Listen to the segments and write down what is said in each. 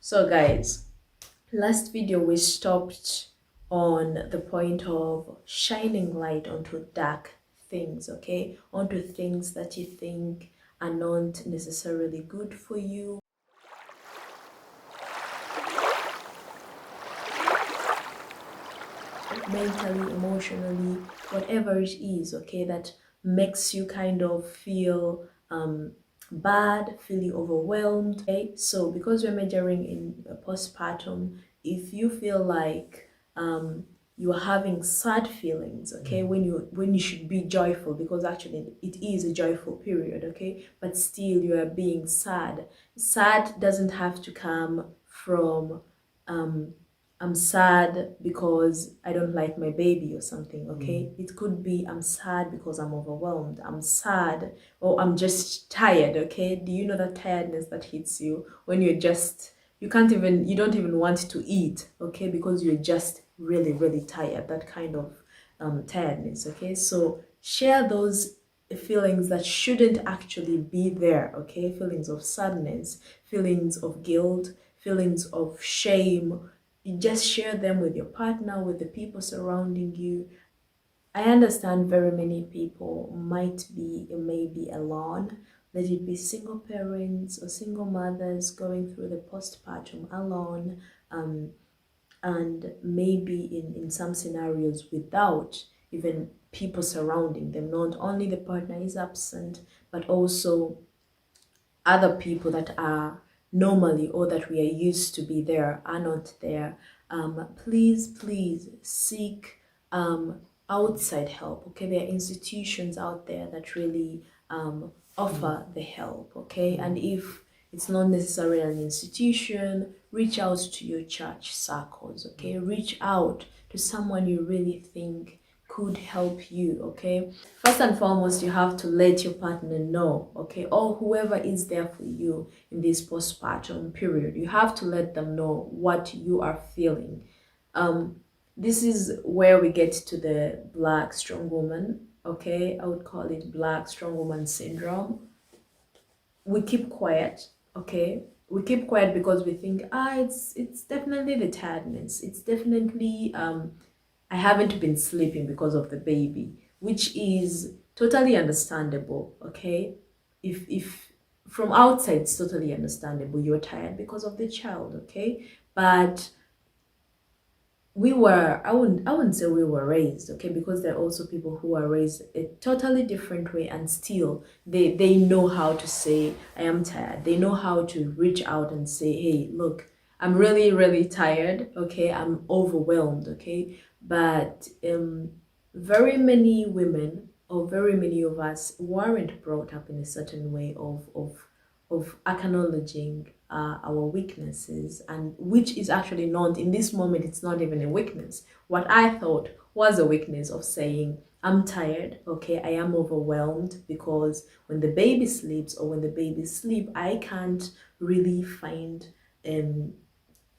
So guys, last video we stopped on the point of shining light onto dark things, okay? Onto things that you think are not necessarily good for you, mentally, emotionally, whatever it is, okay, that makes you kind of feel bad, feeling overwhelmed. Okay, so because we're measuring in postpartum, if you feel like you are having sad feelings, okay, when you should be joyful, because actually it is a joyful period, okay, but still you are being sad. Sad doesn't have to come from I'm sad because I don't like my baby or something, okay? It could be I'm sad because I'm overwhelmed. I'm sad or I'm just tired, okay? Do you know that tiredness that hits you when you don't even want to eat, okay? Because you're just really, really tired, that kind of tiredness, okay? So share those feelings that shouldn't actually be there, okay? Feelings of sadness, feelings of guilt, feelings of shame. You just share them with your partner, with the people surrounding you. I understand very many people maybe alone, let it be single parents or single mothers going through the postpartum alone, and maybe in some scenarios without even people surrounding them. Not only the partner is absent, but also other people that are normally or that we are used to be there are not there. Please seek outside help, okay? There are institutions out there that really offer the help, okay? And if it's not necessarily an institution, reach out to your church circles, okay? Reach out to someone you really think could help you, okay? First and foremost, you have to let your partner know, okay, or whoever is there for you in this postpartum period. You have to let them know what you are feeling. This is where we get to the black strong woman, okay? I would call it black strong woman syndrome. We keep quiet, okay? We keep quiet because we think, it's definitely the tiredness. It's definitely I haven't been sleeping because of the baby, which is totally understandable, okay? If from outside it's totally understandable. You're tired because of the child, okay? But I wouldn't say we were raised, okay, because there are also people who are raised a totally different way, and still they know how to say I am tired. They know how to reach out and say, hey, look, I'm really, really tired, okay, I'm overwhelmed, okay. But very many women or very many of us weren't brought up in a certain way of acknowledging our weaknesses, and which is actually not in this moment, it's not even a weakness. What I thought was a weakness of saying I'm tired, okay, I am overwhelmed, because when the baby sleeps or when the baby sleep, I can't really find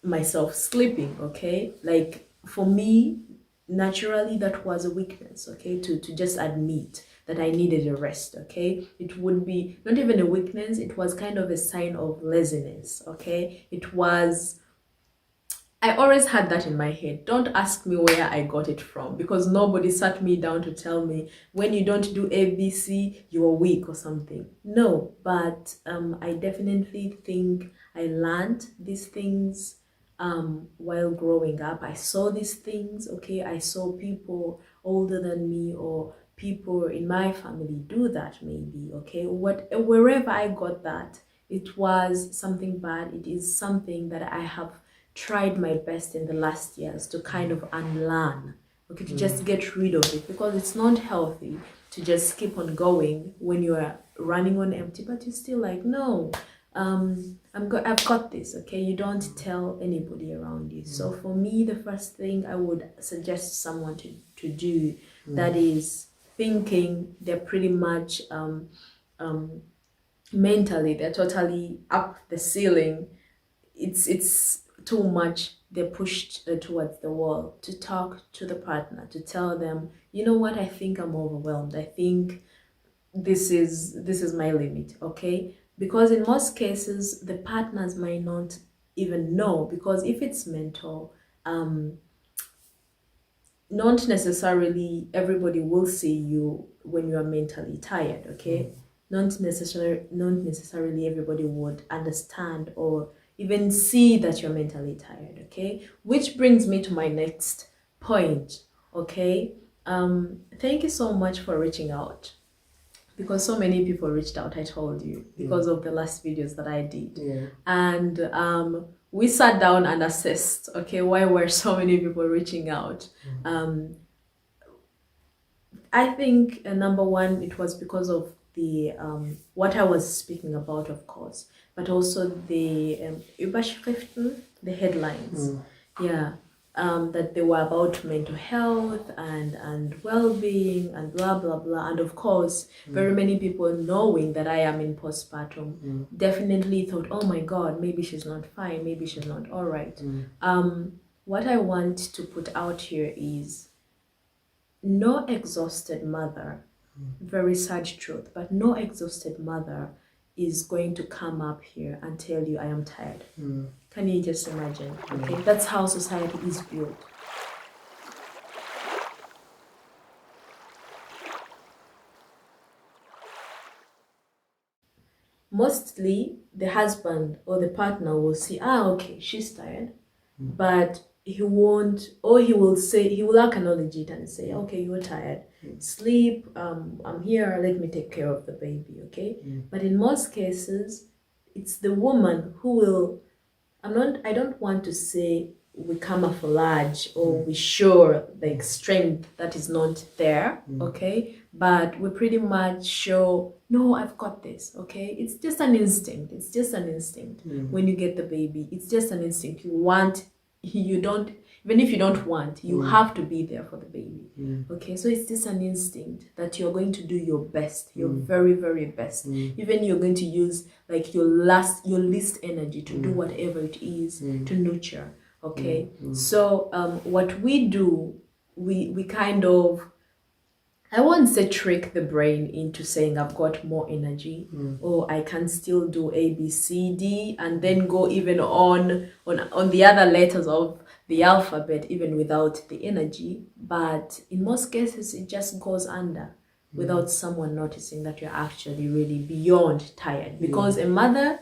myself sleeping, okay. Like for me, naturally that was a weakness, okay, to just admit that I needed a rest, okay. It would be not even a weakness, it was kind of a sign of laziness, okay. It was, I always had that in my head. Don't ask me where I got it from, because nobody sat me down to tell me when you don't do ABC, you are weak or something. No, but I definitely think I learned these things while growing up. I saw these things, okay. I saw people older than me or people in my family do that, maybe, okay. Wherever I got that, it was something bad. It is something that I have tried my best in the last years to kind of unlearn, okay, to just get rid of it, because it's not healthy to just keep on going when you are running on empty, but you're still like, no, I've got this, okay. You don't tell anybody around you. So for me, the first thing I would suggest someone to do that is thinking they're pretty much mentally they're totally up the ceiling, it's too much, they're pushed towards the wall, to talk to the partner, to tell them, you know what, I think I'm overwhelmed, I think this is my limit, okay. Because in most cases the partners might not even know, because if it's mental, not necessarily everybody will see you when you are mentally tired, okay? Not necessarily everybody would understand or even see that you're mentally tired, okay? Which brings me to my next point, okay? Thank you so much for reaching out, because so many people reached out, I told you, because of the last videos that I did. And we sat down and assessed, okay, why were so many people reaching out. I think number one, it was because of the what I was speaking about, of course, but also the Überschriften, the headlines. Yeah. That they were about mental health and well-being and blah blah blah, and of course very many people, knowing that I am in postpartum, definitely thought, oh my god, maybe she's not fine, maybe she's not all right. What I want to put out here is, no exhausted mother, very sad truth, but no exhausted mother is going to come up here and tell you I am tired. Can you just imagine? Okay, that's how society is built. Mostly the husband or the partner will see, okay, she's tired, but he won't, or he will say, he will acknowledge it and say, okay, you're tired, sleep, I'm here, let me take care of the baby, okay? But in most cases, it's the woman who will, I don't want to say we camouflage or we show like strength that is not there, okay? But we pretty much show, no, I've got this, okay? It's just an instinct. It's just an instinct. When you get the baby, it's just an instinct. You want, you don't, even if you don't want, you have to be there for the baby, okay? So it's just an instinct that you're going to do your best, your very, very best. Even you're going to use like your least energy to do whatever it is to nurture, okay? So what we do, we kind of, I won't say trick the brain into saying I've got more energy, or I can still do A, B, C, D, and then go even on the other letters of the alphabet, even without the energy. But in most cases, it just goes under without someone noticing that you're actually really beyond tired. Because a mother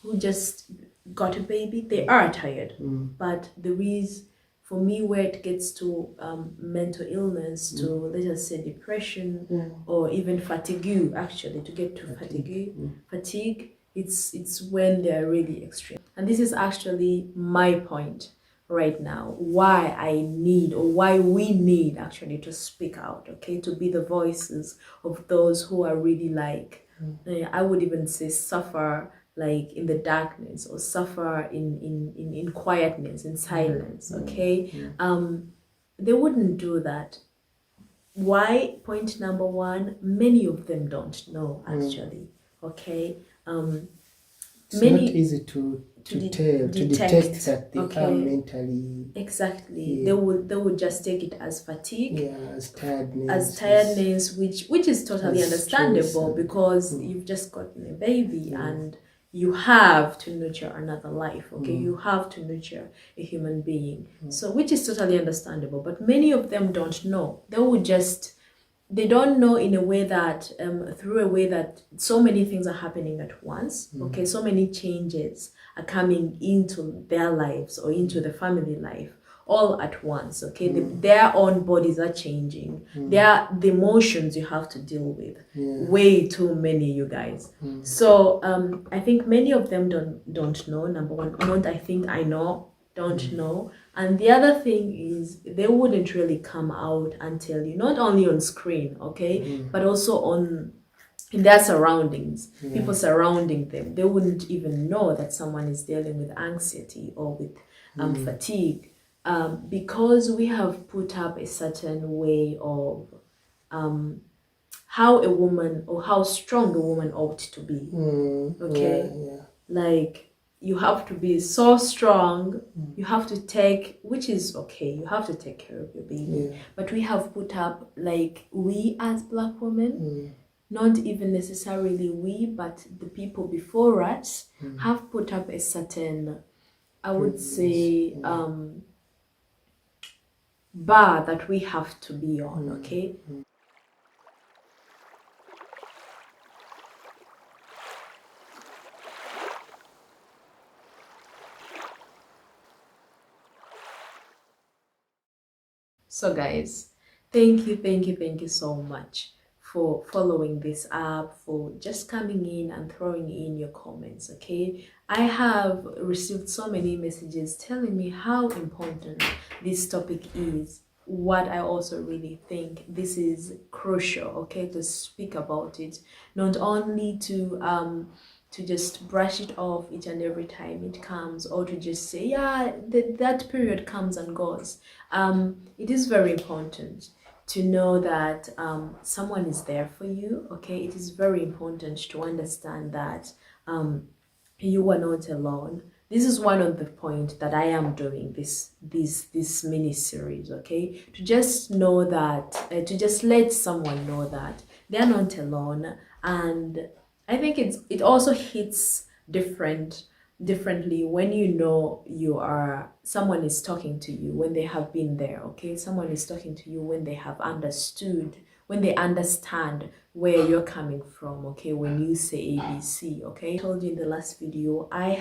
who just got a baby, they are tired. But there is, for me, where it gets to mental illness, to let us say depression, or even fatigue, actually, to get to fatigue, it's when they're really extreme. And this is actually my point right now, why I need, or why we need actually to speak out, okay, to be the voices of those who are really like, I would even say suffer like in the darkness, or suffer in quietness, in silence, okay? They wouldn't do that. Why? Point number one, many of them don't know, actually, okay? It's not easy to detect that they are mentally. Exactly. They would just take it as fatigue, as tiredness, which is totally understandable, because you've just gotten a baby and you have to nurture another life, okay? You have to nurture a human being, so which is totally understandable. But many of them don't know. They don't know in a way that, through a way that so many things are happening at once, okay? So many changes are coming into their lives or into the family life all at once, okay? Their own bodies are changing. The emotions you have to deal with, way too many, you guys. So I think many of them don't know, number one. Not I think, I know, don't know. And the other thing is, they wouldn't really come out and tell you, not only on screen, okay, but also in their surroundings, people surrounding them. They wouldn't even know that someone is dealing with anxiety or with fatigue, because we have put up a certain way of how a woman, or how strong a woman ought to be, okay? Like, you have to be so strong, you have to take, which is okay, you have to take care of your baby, but we have put up, like, we as Black women, not even necessarily we, but the people before us have put up a certain I would say bar that we have to be on, okay? So guys, thank you so much for following this app, for just coming in and throwing in your comments, okay? I have received so many messages telling me how important this topic is. What I also really think this is crucial, okay, to speak about it, not only to just brush it off each and every time it comes, or to just say, yeah, that period comes and goes. It is very important to know that someone is there for you, okay? It is very important to understand that you are not alone. This is one of the point that I am doing this mini series, okay? To just know that, to just let someone know that they're not alone. And I think it also hits differently when you know someone is talking to you when they have been there, okay? Someone is talking to you when they have understood, when they understand where you're coming from, okay? When you say ABC, okay? I told you in the last video, I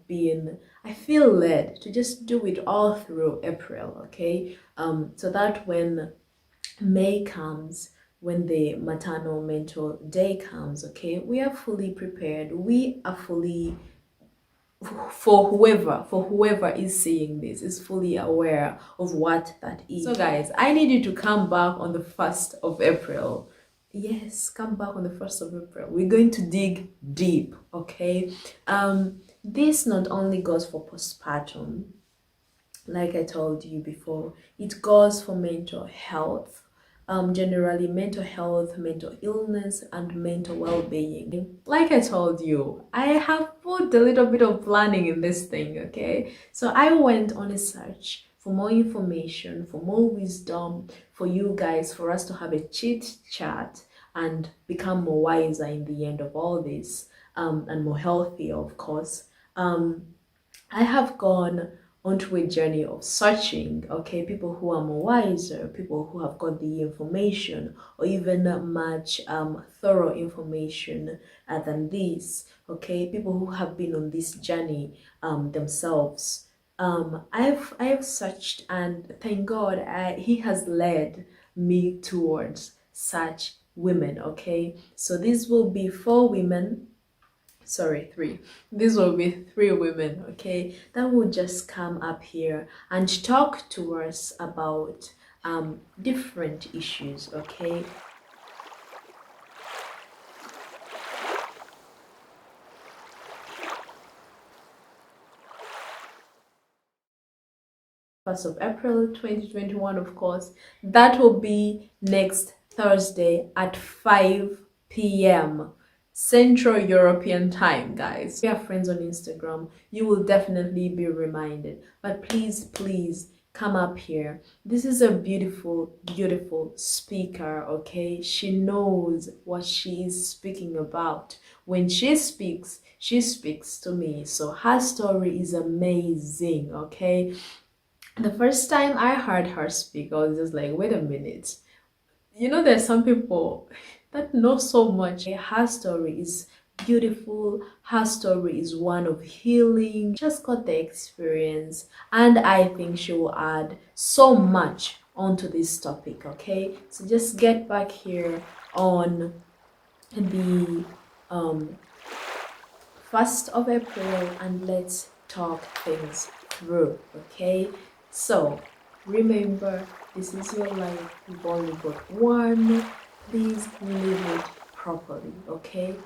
feel led to just do it all through April, okay? So that when May comes, when the maternal mental day comes, okay, we are fully prepared. We are fully, for whoever is seeing this, is fully aware of what that is. So guys, I need you to come back on the 1st of April. Yes, come back on the 1st of April. We're going to dig deep, okay? This not only goes for postpartum, like I told you before, it goes for mental health, generally mental health, mental illness, and mental well-being. Like I told you, I have put a little bit of planning in this thing, okay? So I went on a search for more information, for more wisdom, for you guys, for us to have a chit chat and become more wiser in the end of all this, and more healthy, of course. I have gone onto a journey of searching, okay, people who are more wiser, people who have got the information, or even much thorough information than this, okay, people who have been on this journey themselves. I've searched, and thank God he has led me towards such women, okay? So this will be 4 women, sorry, 3. This will be 3 women, okay, that will just come up here and talk to us about different issues, okay? First of April 2021, of course. That will be next Thursday at 5 p.m. Central European time, guys. If you are friends on Instagram, you will definitely be reminded. But please come up here. This is a beautiful speaker, okay? She knows what she is speaking about. When she speaks to me. So her story is amazing, okay? The first time I heard her speak, I was just like, wait a minute. You know, there's some people that know so much. Her story is beautiful. Her story is one of healing. Just got the experience, and I think she will add so much onto this topic, okay? So just get back here on the 1st of April and let's talk things through, okay? So remember, this is your life, you've only got one. Please live it properly, okay?